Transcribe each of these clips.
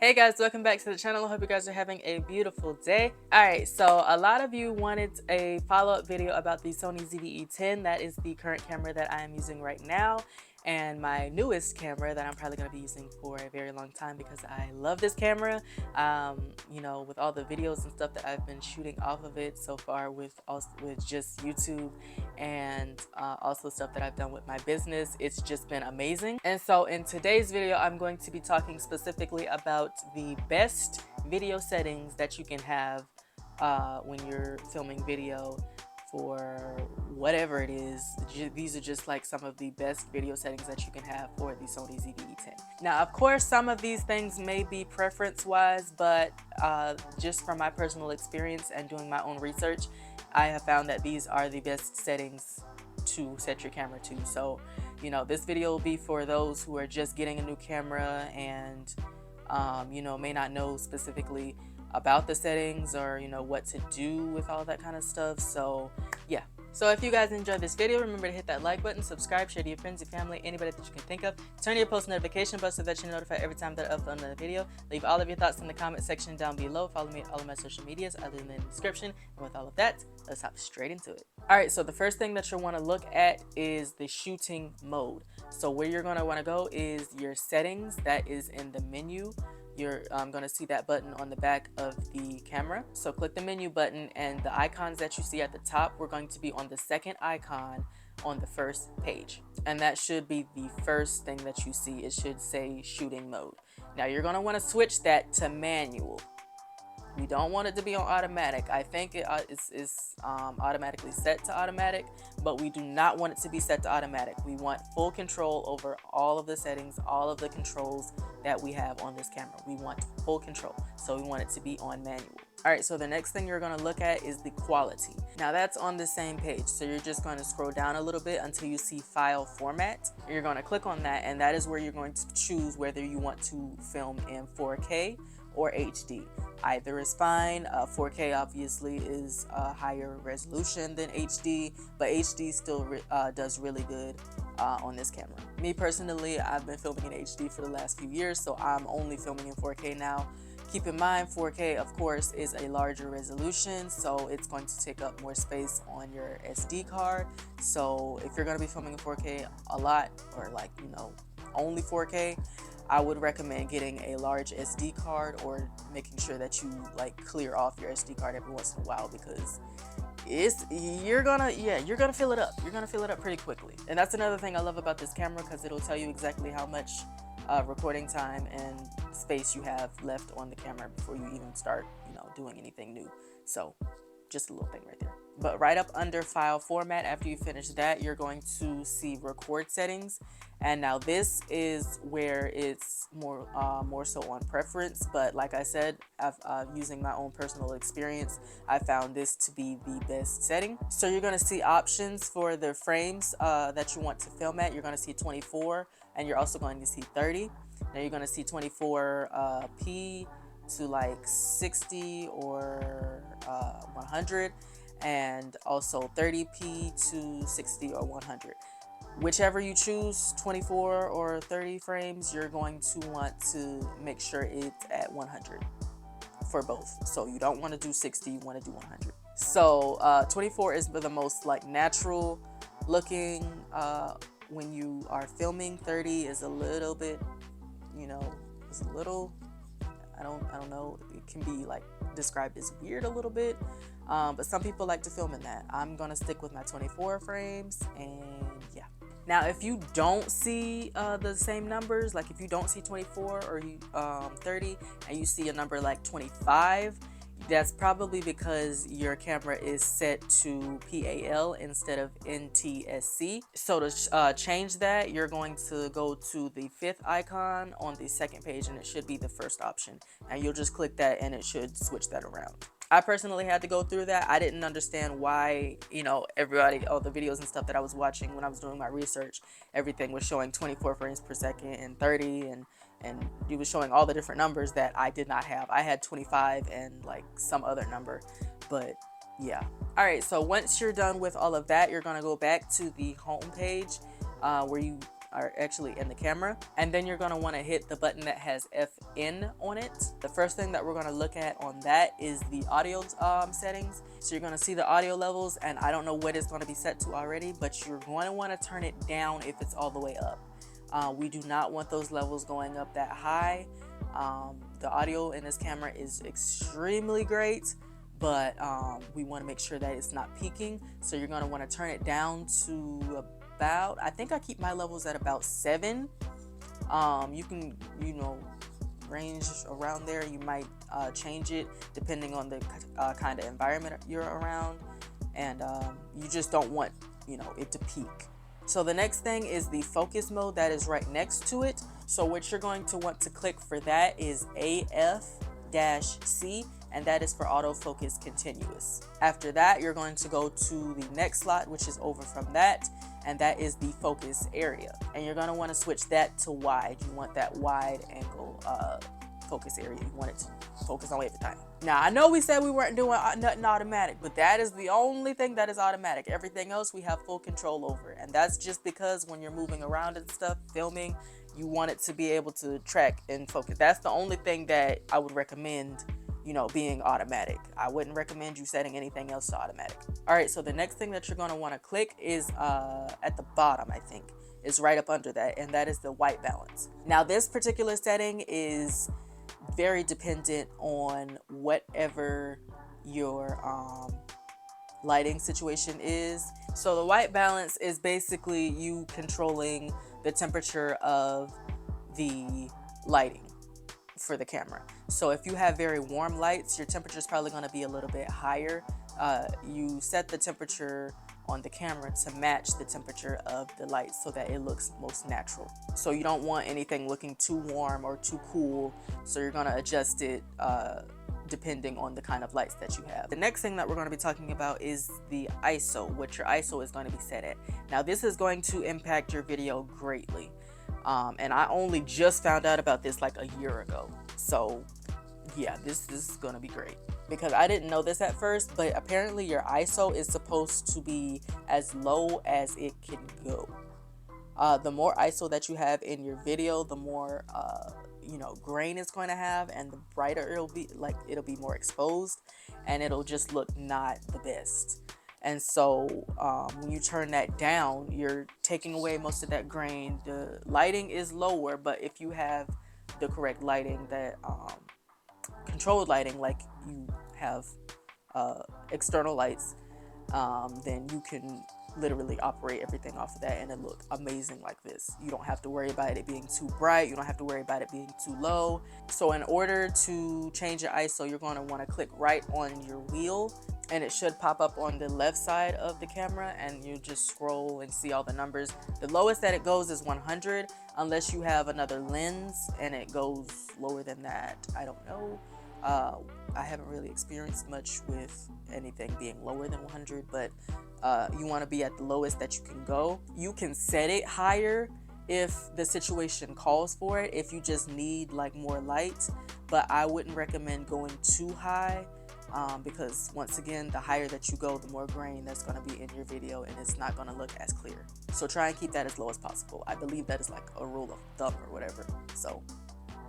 Hey guys, welcome back to the channel. I hope you guys are having a beautiful day. Alright, so a lot of you wanted a follow-up video about the Sony ZV-E10. That is the current camera that I am using right now, and my newest camera that I'm probably going to be using for a very long time because I love this camera. With all the videos and stuff that I've been shooting off of it so far with just YouTube and also stuff that I've done with my business, it's just been amazing. And so in today's video, I'm going to be talking specifically about the best video settings that you can have when you're filming video for whatever it is. These are just like some of the best video settings that you can have for the Sony ZV-E10. Now, of course, some of these things may be preference-wise, but just from my personal experience and doing my own research, I have found that these are the best settings to set your camera to. So, this video will be for those who are just getting a new camera and, may not know specifically about the settings or what to do with all that kind of stuff. So yeah, so if you guys enjoyed this video, remember to hit that like button, subscribe, share to your friends, your family, anybody that you can think of. Turn your post notification bell so that you're notified every time that I upload another video. Leave all of your thoughts in the comment section down below. Follow me on all of my social medias other than in the description. And with all of that, let's hop straight into it. All right, so the first thing that you'll want to look at is the shooting mode. So where you're going to want to go is your settings. That is in the menu. You're going to see that button on the back of the camera. So click the menu button, and the icons that you see at the top, we're going to be on the second icon on the first page. And that should be the first thing that you see. It should say shooting mode. Now you're going to want to switch that to manual. We don't want it to be on automatic. I think it is automatically set to automatic, but we do not want it to be set to automatic. We want full control over all of the settings, all of the controls that we have on this camera. We want full control, so we want it to be on manual. All right, so the next thing you're going to look at is the quality. Now that's on the same page, so you're just going to scroll down a little bit until you see file format. You're going to click on that, and that is where you're going to choose whether you want to film in 4K or HD. Either is fine. 4K obviously is a higher resolution than HD, but HD still does really good on this camera. Me personally, I've been filming in HD for the last few years, so I'm only filming in 4K now. Keep in mind, 4K, of course, is a larger resolution, so it's going to take up more space on your SD card. So if you're going to be filming in 4K a lot, or only 4K, I would recommend getting a large SD card or making sure that you clear off your SD card every once in a while, because you're gonna fill it up. You're gonna fill it up pretty quickly. And that's another thing I love about this camera, because it'll tell you exactly how much recording time and space you have left on the camera before you even start doing anything new. So just a little thing right there. But right up under file format, after you finish that, you're going to see record settings. And now this is where it's more so on preference. But like I said, using my own personal experience, I found this to be the best setting. So you're going to see options for the frames that you want to film at. You're going to see 24, and you're also going to see 30. Now you're going to see 24p to 60 or 100, and also 30p to 60 or 100. Whichever you choose, 24 or 30 frames, you're going to want to make sure it's at 100 for both. So you don't want to do 60, you want to do 100. So 24 is the most natural looking when you are filming. 30 is a little bit, it's a little, I don't know, it can be described as weird a little bit, but some people like to film in that. I'm gonna stick with my 24 frames, and yeah. Now if you don't see the same numbers, if you don't see 24 or 30 and you see a number like 25, that's probably because your camera is set to PAL instead of NTSC. So to change that, you're going to go to the fifth icon on the second page, and it should be the first option. And you'll just click that, and it should switch that around. I personally had to go through that. I didn't understand why, everybody, all the videos and stuff that I was watching when I was doing my research, everything was showing 24 frames per second and 30, and it was showing all the different numbers that I did not have. I had 25 and some other number, but yeah. All right, so once you're done with all of that, you're gonna go back to the home page where you or actually in the camera. And then you're gonna wanna hit the button that has FN on it. The first thing that we're gonna look at on that is the audio settings. So you're gonna see the audio levels, and I don't know what it's gonna be set to already, but you're going to wanna turn it down if it's all the way up. We do not want those levels going up that high. The audio in this camera is extremely great, but we want to make sure that it's not peaking. So you're going to want to turn it down to about, I think I keep my levels at about 7. You can, range around there. You might change it depending on the kind of environment you're around, and you just don't want it to peak. So the next thing is the focus mode that is right next to it. So what you're going to want to click for that is AF-C, and that is for autofocus continuous. After that, you're going to go to the next slot, which is over from that, and that is the focus area. And you're going to want to switch that to wide. You want that wide angle focus area. You want it to focus on every time. Now, I know we said we weren't doing nothing automatic, but that is the only thing that is automatic. Everything else we have full control over. And that's just because when you're moving around and stuff, filming, you want it to be able to track and focus. That's the only thing that I would recommend, being automatic. I wouldn't recommend you setting anything else to automatic. All right, so the next thing that you're going to want to click is at the bottom, I think, is right up under that, and that is the white balance. Now, this particular setting is very dependent on whatever your lighting situation is. So the white balance is basically you controlling the temperature of the lighting for the camera. So if you have very warm lights, your temperature is probably going to be a little bit higher. You set the temperature on the camera to match the temperature of the light so that it looks most natural. So you don't want anything looking too warm or too cool, so you're going to adjust it depending on the kind of lights that you have. The next thing that we're going to be talking about is the ISO, what your ISO is going to be set at. Now this is going to impact your video greatly, and I only just found out about this like a year ago. So yeah, this is going to be great, because I didn't know this at first, but apparently your ISO is supposed to be as low as it can go. The more ISO that you have in your video, the more grain it's going to have, and the brighter it'll be, like it'll be more exposed, and it'll just look not the best. And so when you turn that down, you're taking away most of that grain. The lighting is lower, but if you have the correct lighting, that controlled lighting, like you have external lights, then you can literally operate everything off of that and it look amazing like this. You don't have to worry about it being too bright. You don't have to worry about it being too low. So in order to change your ISO, you're going to want to click right on your wheel, and it should pop up on the left side of the camera, and you just scroll and see all the numbers. The lowest that it goes is 100, unless you have another lens and it goes lower than that. I don't know. I haven't really experienced much with anything being lower than 100, but you want to be at the lowest that you can go. You can set it higher if the situation calls for it, if you just need like more light, but I wouldn't recommend going too high, because once again, the higher that you go, the more grain that's going to be in your video, and it's not going to look as clear. So try and keep that as low as possible. I believe that is like a rule of thumb or whatever. So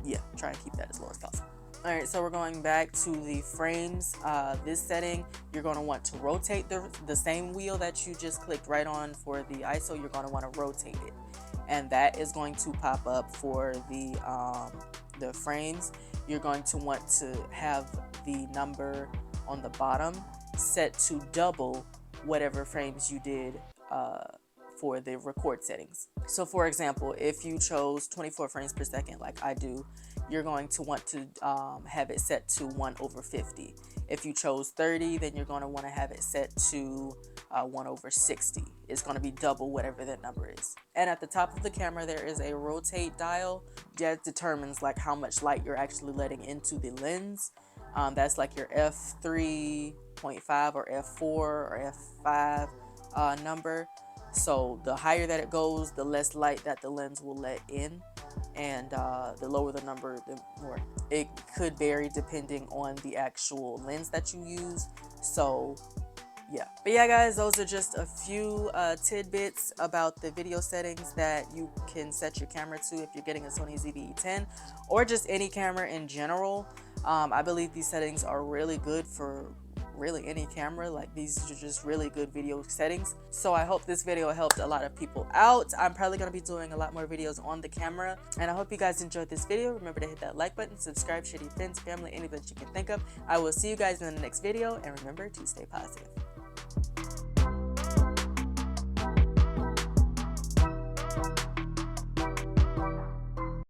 yeah, try and keep that as low as possible. All right, so we're going back to the frames. This setting, you're going to want to rotate the same wheel that you just clicked right on for the ISO. You're going to want to rotate it, and that is going to pop up for the frames. You're going to want to have the number on the bottom set to double whatever frames you did for the record settings. So for example, if you chose 24 frames per second like I do, you're going to want to have it set to 1/50. If you chose 30, then you're going to want to have it set to 1/60. It's going to be double whatever that number is. And at the top of the camera, there is a rotate dial that determines like how much light you're actually letting into the lens. That's like your f3.5 or f4 or f5 number. So the higher that it goes, the less light that the lens will let in, and the lower the number, the more. It could vary depending on the actual lens that you use. So yeah. But yeah, guys, those are just a few tidbits about the video settings that you can set your camera to if you're getting a Sony ZV-E10 or just any camera in general. I believe these settings are really good for really any camera. Like, these are just really good video settings. So I hope this video helped a lot of people out. I'm probably going to be doing a lot more videos on the camera, and I hope you guys enjoyed this video. Remember to hit that like button, subscribe, share your friends, family, anybody that you can think of. I will see you guys in the next video, and remember to stay positive.